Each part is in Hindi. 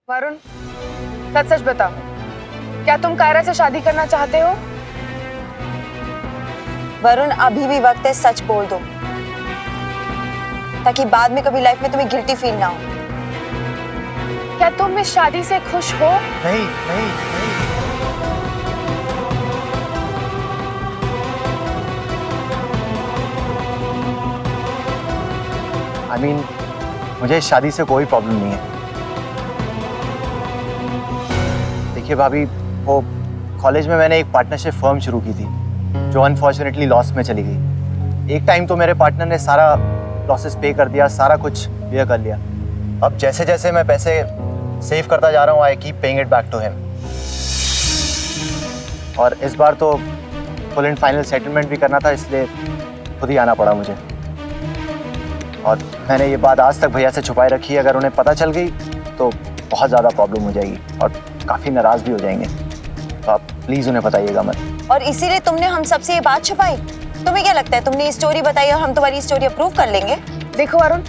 वरुण, सच सच बताओ, क्या तुम कायरा से शादी करना चाहते हो? वरुण, अभी भी वक्त है, सच बोल दो ताकि बाद में कभी लाइफ में तुम्हें गिल्टी फील ना हो। क्या तुम इस शादी से खुश हो? नहीं नहीं नहीं। I mean, मुझे इस शादी से कोई प्रॉब्लम नहीं है। देखिए भाभी, वो कॉलेज में मैंने एक पार्टनरशिप फर्म शुरू की थी जो अनफॉर्चुनेटली लॉस में चली गई। एक टाइम तो मेरे पार्टनर ने सारा लॉसेस पे कर दिया, सारा कुछ क्लियर कर लिया। अब जैसे जैसे मैं पैसे सेव करता जा रहा हूँ, I keep paying it back to him. और इस बार तो फुल एंड फाइनल सेटलमेंट भी करना था, इसलिए खुद ही आना पड़ा मुझे। और मैंने ये बात आज तक भैया से छुपाए रखी है। अगर उन्हें पता चल गई तो बहुत ज़्यादा प्रॉब्लम हो जाएगी और काफ़ी नाराज़ भी हो जाएंगे। तो आप प्लीज़ उन्हें बताइएगा मत। और इसीलिए तुमने हम सबसे ये बात छुपाई? तुम्हें क्या लगता है तुमने ये स्टोरी बताई और हम तुम्हारी स्टोरी अप्रूव कर लेंगे? देखो वरुण,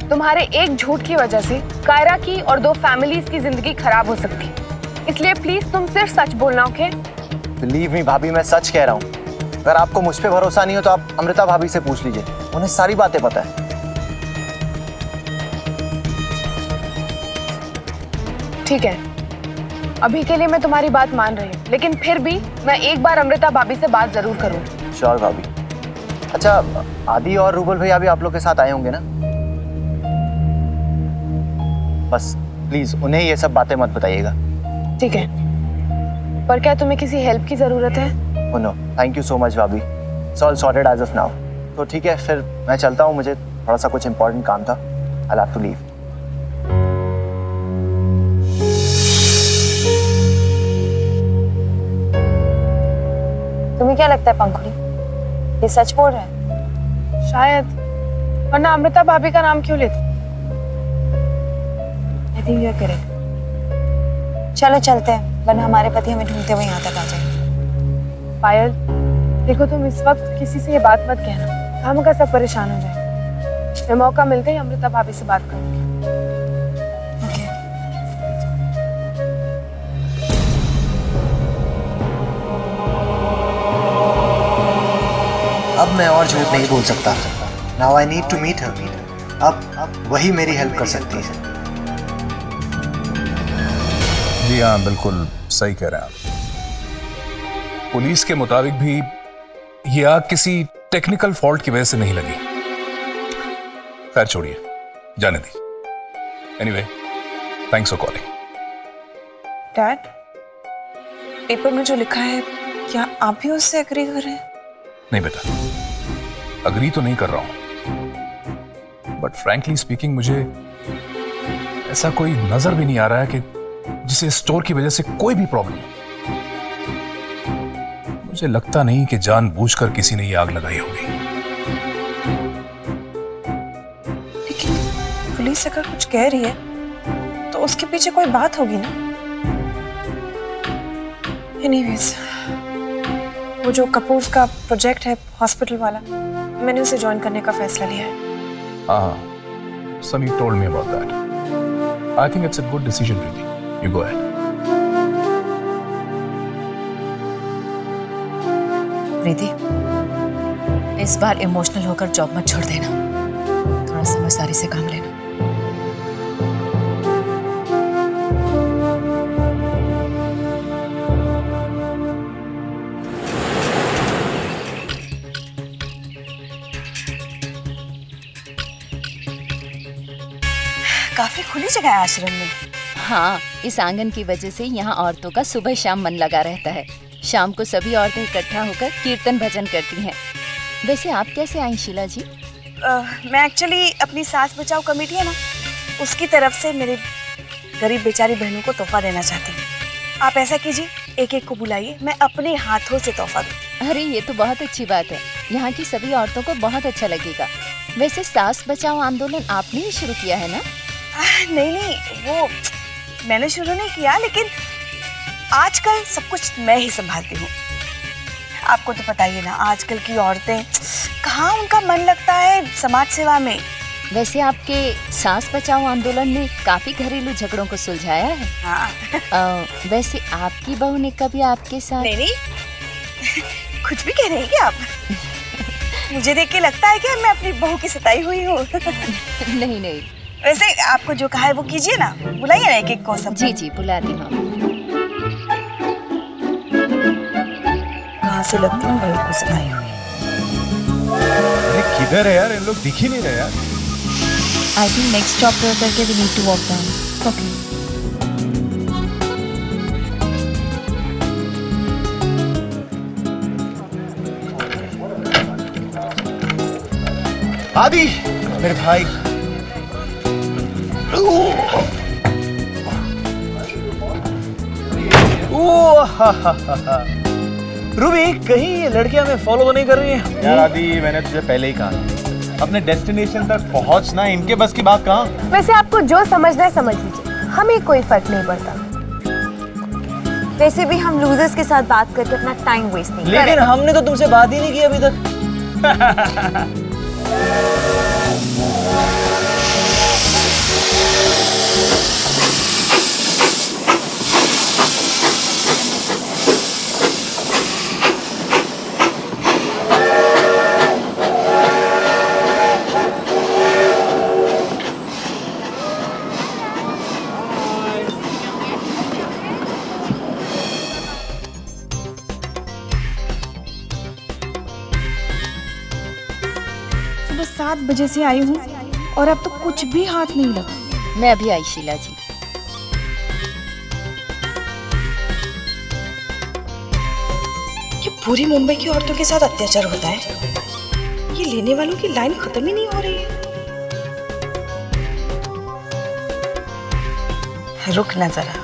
तुम्हारे एक झूठ की वजह से कायरा की और 2 फैमिलीज की जिंदगी खराब हो सकती है, इसलिए प्लीज तुम सिर्फ सच बोलना, ओके? बिलीव मी भाभी, मैं सच कह रहा हूँ। अगर आपको मुझ पे भरोसा नहीं हो तो आप अमृता भाभी से पूछ लीजिए, उन्हें सारी बातें पता है। ठीक है, अभी के लिए मैं तुम्हारी बात मान रही हूँ, लेकिन फिर भी मैं एक बार अमृता भाभी से बात जरूर करूँगी। श्योर भाभी। अच्छा, आदि और रूबल भैया भी आप लोग के साथ आए होंगे ना? बस प्लीज उन्हें ये सब बातें मत बताइएगा। ठीक है, पर क्या तुम्हें किसी हेल्प की जरूरत है? Oh no, thank you so much भाभी। It's all sorted as of now. तो ठीक है, फिर मैं चलता हूँ, मुझे थोड़ा सा कुछ इंपॉर्टेंट काम था। I have to leave. तुम्हें क्या लगता है पंखुड़ी, ये सच बोल रहे हैं? शायद, वरना अमृता भाभी का नाम क्यों लेती? I think you are correct. चलो चलते हैं, वरना हमारे पति हमें ढूंढते हुए यहाँ तक आ जाएंगे। पायल, देखो तुम इस वक्त किसी से ये बात मत कहना, हम का सब परेशान हो जाए। मैं मौका मिलते ही अमृता भाभी से बात करूंगी। ओके। अब मैं और झूठ नहीं बोल सकता। Now I need to meet her. अब वही मेरी हेल्प कर सकती है। जी हाँ, बिल्कुल सही कह रहे हैं आप। पुलिस के मुताबिक भी ये आग किसी टेक्निकल फॉल्ट की वजह से नहीं लगी। खैर छोड़िए, जाने दी। Anyway, thanks for calling. Dad, paper में जो लिखा है क्या आप भी उससे एग्री कर रहे हैं? नहीं बेटा, अग्री तो नहीं कर रहा हूं, बट फ्रैंकली स्पीकिंग मुझे ऐसा कोई नजर भी नहीं आ रहा है कि जिसे स्टोर की वजह से कोई भी प्रॉब्लम हो। मुझे लगता नहीं कि जानबूझकर किसी ने ये आग लगाई होगी। लेकिन पुलिस अगर कुछ कह रही है तो उसके पीछे कोई बात होगी ना। एनीवेज, वो जो कपूर्स का प्रोजेक्ट है हॉस्पिटल वाला, मैंने उसे ज्वाइन करने का फैसला लिया है। हाँ, Sunny told me about that. I think it's a good decision Preeti. You go ahead. Preeti, इस बार इमोशनल होकर जॉब मत छोड़ देना, थोड़ा समझदारी से काम लेना। काफी खुली जगह है आश्रम में। हाँ, इस आंगन की वजह से यहाँ औरतों का सुबह शाम मन लगा रहता है। शाम को सभी औरतें इकट्ठा होकर कीर्तन भजन करती हैं। वैसे आप कैसे आई शीला जी? मैं एक्चुअली अपनी सास बचाओ कमेटी है ना, उसकी तरफ से मेरे गरीब बेचारी बहनों को तोहफा देना चाहती हूँ। आप ऐसा कीजिए, एक एक को बुलाइए, मैं अपने हाथों से तोहफा दूँ। अरे ये तो बहुत अच्छी बात है, यहाँ की सभी औरतों को बहुत अच्छा लगेगा। वैसे सास बचाओ आंदोलन आपने ही शुरू किया है ना? नहीं नहीं, वो मैंने शुरू नहीं किया, लेकिन आजकल सब कुछ मैं ही संभालती हूँ। आपको तो पता ही है ना, आजकल की औरतें कहाँ उनका मन लगता है समाज सेवा में। वैसे आपके सास बचाओ आंदोलन ने काफी घरेलू झगड़ों को सुलझाया है। हाँ। वैसे आपकी बहू ने कभी आपके साथ नहीं नहीं कुछ भी कह रही हैं क्या आप? मुझे देख के लगता है कि मैं अपनी बहू की सताई हुई हूँ। नहीं नहीं। वैसे आपको जो कहा है वो कीजिए ना, बुलाइए ना एक एक को सब। जी जी बुलाती हूँ। कहाँ से लगती हूँ बहू को सताई हुई। अरे किधर है यार, इन लोग दिख ही नहीं रहे यार। आई थिंक नेक्स्ट स्टॉप करके we need to walk down. Okay. आदि मेरे भाई। रूबी, कहीं ये लड़कियां हमें फॉलो नहीं कर रही हैं? यार आदि, मैंने तुझे पहले ही कहा अपने डेस्टिनेशन तक पहुंचना, इनके बस की बात कहाँ। वैसे आपको जो समझना है समझ लीजिए, हमें कोई फर्क नहीं पड़ता। वैसे भी हम लूजर्स के साथ बात करके अपना टाइम वेस्ट नहीं करें। लेकिन हमने तो तुमसे बात ही नहीं की अभी तक। सुबह 7 बजे से आई हूँ और अब तो कुछ भी हाथ नहीं लगा। मैं अभी आई शीला जी। ये पूरी मुंबई की औरतों के साथ अत्याचार होता है। ये लेने वालों की लाइन खत्म ही नहीं हो रही है। रुक ना जरा।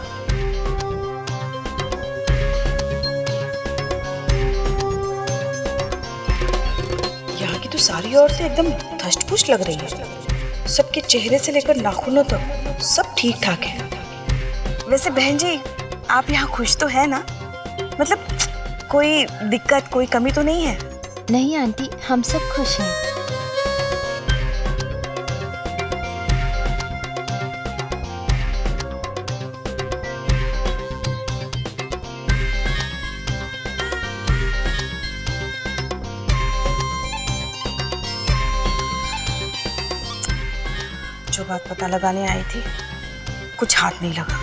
यहाँ की तो सारी औरतें एकदम धष्ट-पुष्ट लग रही है। सबके चेहरे से लेकर नाखूनों तक सब ठीक ठाक है। वैसे बहन जी, आप यहाँ खुश तो है ना? मतलब कोई दिक्कत, कोई कमी तो नहीं है? नहीं आंटी, हम सब खुश हैं। जो बात पता लगाने आई थी, कुछ हाथ नहीं लगा।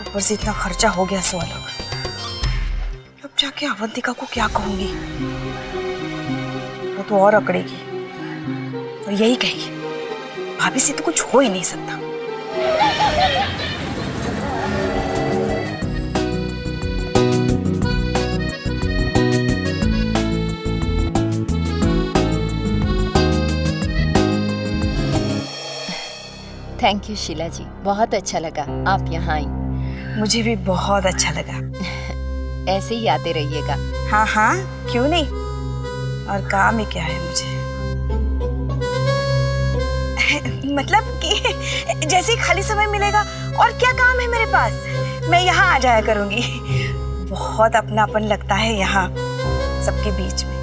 ऊपर से इतना खर्चा हो गया सो अलग। अब जाके अवंतिका को क्या कहूंगी? वो तो और अकड़ेगी और यही कहेगी, भाभी से तो कुछ हो ही नहीं सकता। थैंक यू शीला जी, बहुत अच्छा लगा आप यहाँ आई। मुझे भी बहुत अच्छा लगा। ऐसे ही आते रहिएगा। हाँ हाँ, क्यों नहीं। और काम ही क्या है मुझे। मतलब कि जैसे ही खाली समय मिलेगा, और क्या काम है मेरे पास, मैं यहाँ आ जाया करूंगी। बहुत अपनापन लगता है यहाँ सबके बीच में।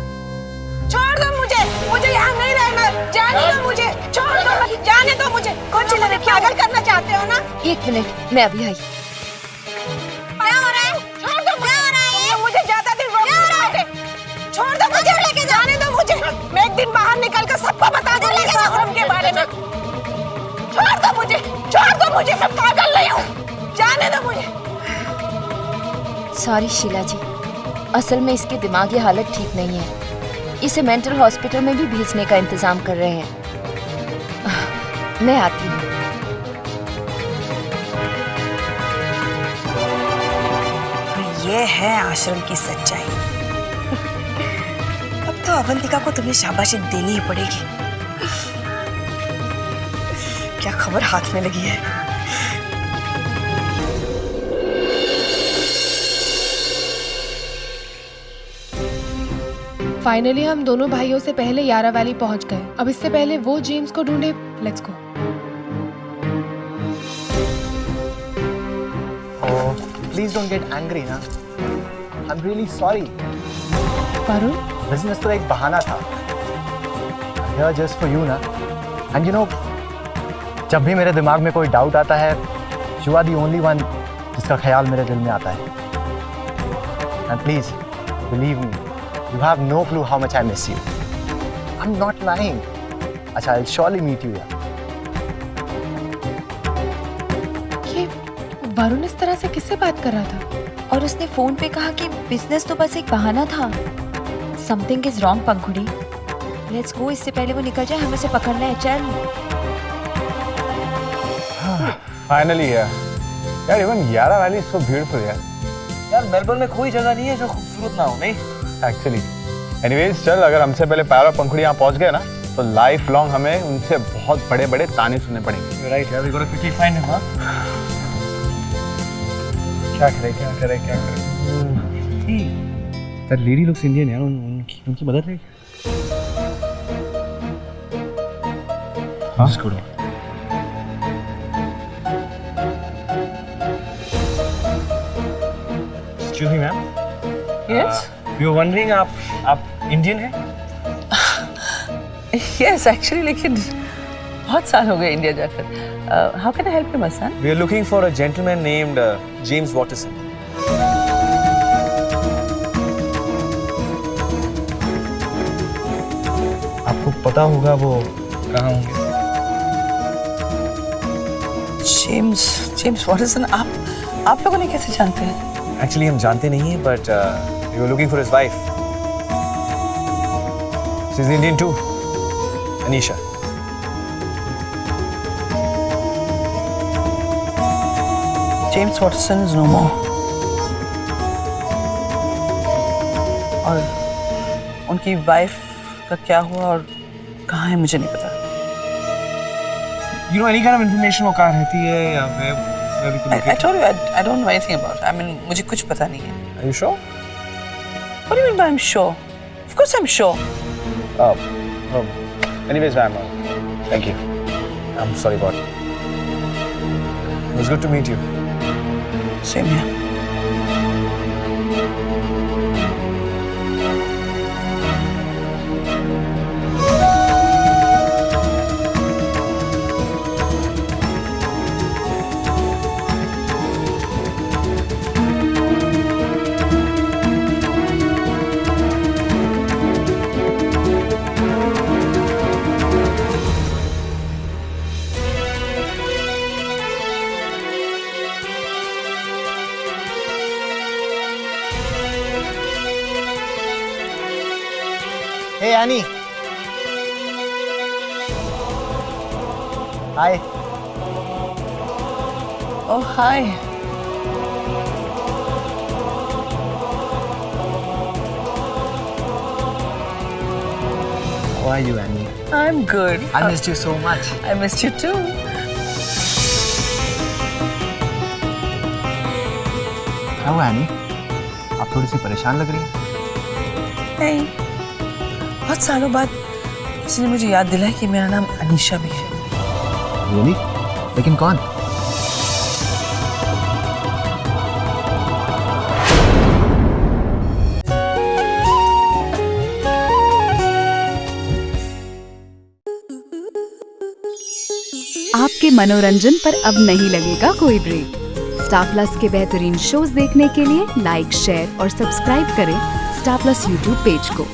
छोड़ दो मुझे यहाँ नहीं रहना, जाने दो मुझे, छोड़ दो, जाने दो मुझे। कौन चिल्ला रहे, पागल करना चाहते हो ना? 1 मिनट, मैं अभी आई। क्या हो रहा है? छोड़ दो, क्या हो रहा है? मुझे ज्यादा दिन रोक नहीं सकते। छोड़ दो मुझे, लेके जाने दो मुझे। मैं एक दिन बाहर निकल कर सबको बता दूंगी इस आश्रम के बारे में। छोड़ दो मुझे, मैं पागल नहीं हूँ, जाने दो मुझे। सॉरी शीला जी, असल में इसकी दिमागी हालत ठीक नहीं है। इसे मेंटल हॉस्पिटल में भी भेजने का इंतजाम कर रहे हैं। मैं आती हूँ। तो ये है आश्रम की सच्चाई। अब तो अवंतिका को तुम्हें शाबाशी देनी ही पड़ेगी। क्या खबर हाथ में लगी है। फाइनली हम दोनों भाइयों से पहले यारा वैली पहुंच गए। अब इससे पहले वो जेम्स को ढूंढे। Let's go. Please don't get angry ना, I am really sorry. Varun, business तो एक बहाना था। हियर जस्ट फॉर यू ना, एंड यू नो, जब भी मेरे दिमाग में कोई डाउट आता है, you are the only one जिसका ख्याल मेरे दिल में आता है। And please believe me, you have no clue how much I miss you. I am not lying. अच्छा, I will surely meet you यार। ये वरुण इस तरह से किससे बात कर रहा था? और उसने फोन पे कहा कि बिजनेस तो बस एक बहाना था। Something is wrong Pankhuri. Let's go, इससे पहले वो निकल जाए, हमें से पकड़ना है। चल। फाइनली यार इवन यारा वैली इज सो ब्यूटीफुल यार मेलबर्न में कोई जगह नहीं है जो खूबसूरत ना हो, नहीं एक्चुअली। एनीवेज चल, अगर हमसे पहले पैर और पंखुड़ी यहाँ पहुँच गए ना, तो लाइफ लॉन्ग हमें उनसे बहुत बड़े बड़े ताने सुनने पड़ेंगे। राइट यार, वी गोटा क्विकली फाइंड हिम। क्या करें दैट लेडी लुक्स इंडियन यार, उनकी मदद है। हाँ school. Excuse me, ma'am. Yes. We were wondering, आप इंडियन हैं? Yes, actually, लेकिन बहुत साल हो गए इंडिया जाकर. How can I help you, my son? We are looking for a gentleman named James Watterson. आपको पता होगा वो कहाँ होंगे? James Watterson, आप लोगों ने कैसे जानते हैं? Actually हम जानते नहीं हैं, but we were looking for his wife. She's Indian too, Anisha. James Watterson is no more. और उनकी वाइफ का क्या हुआ और कहाँ है मुझे नहीं पता. You know any kind of information वो कहाँ रहती है या where we could locate I told you I don't know anything about it. I mean मुझे कुछ पता नहीं है. Are you sure? What do you mean by I'm sure? Of course I'm sure. Anyways, ma'am, thank you. I'm sorry about it. It was good to meet you. Same here. Hey Annie. Hi. Oh hi. How are you, Annie? I'm good. I missed you so much. I missed you too. How are Annie? आप थोड़ी सी परेशान लग रही हैं। नहीं, बहुत सालों बाद किसी ने मुझे याद दिलाया कि मेरा नाम अनीशा भी है. Really? लेकिन कौन? आपके मनोरंजन पर अब नहीं लगेगा कोई ब्रेक. स्टार प्लस के बेहतरीन शोज देखने के लिए लाइक, शेयर और सब्सक्राइब करें स्टार प्लस यूट्यूब पेज को.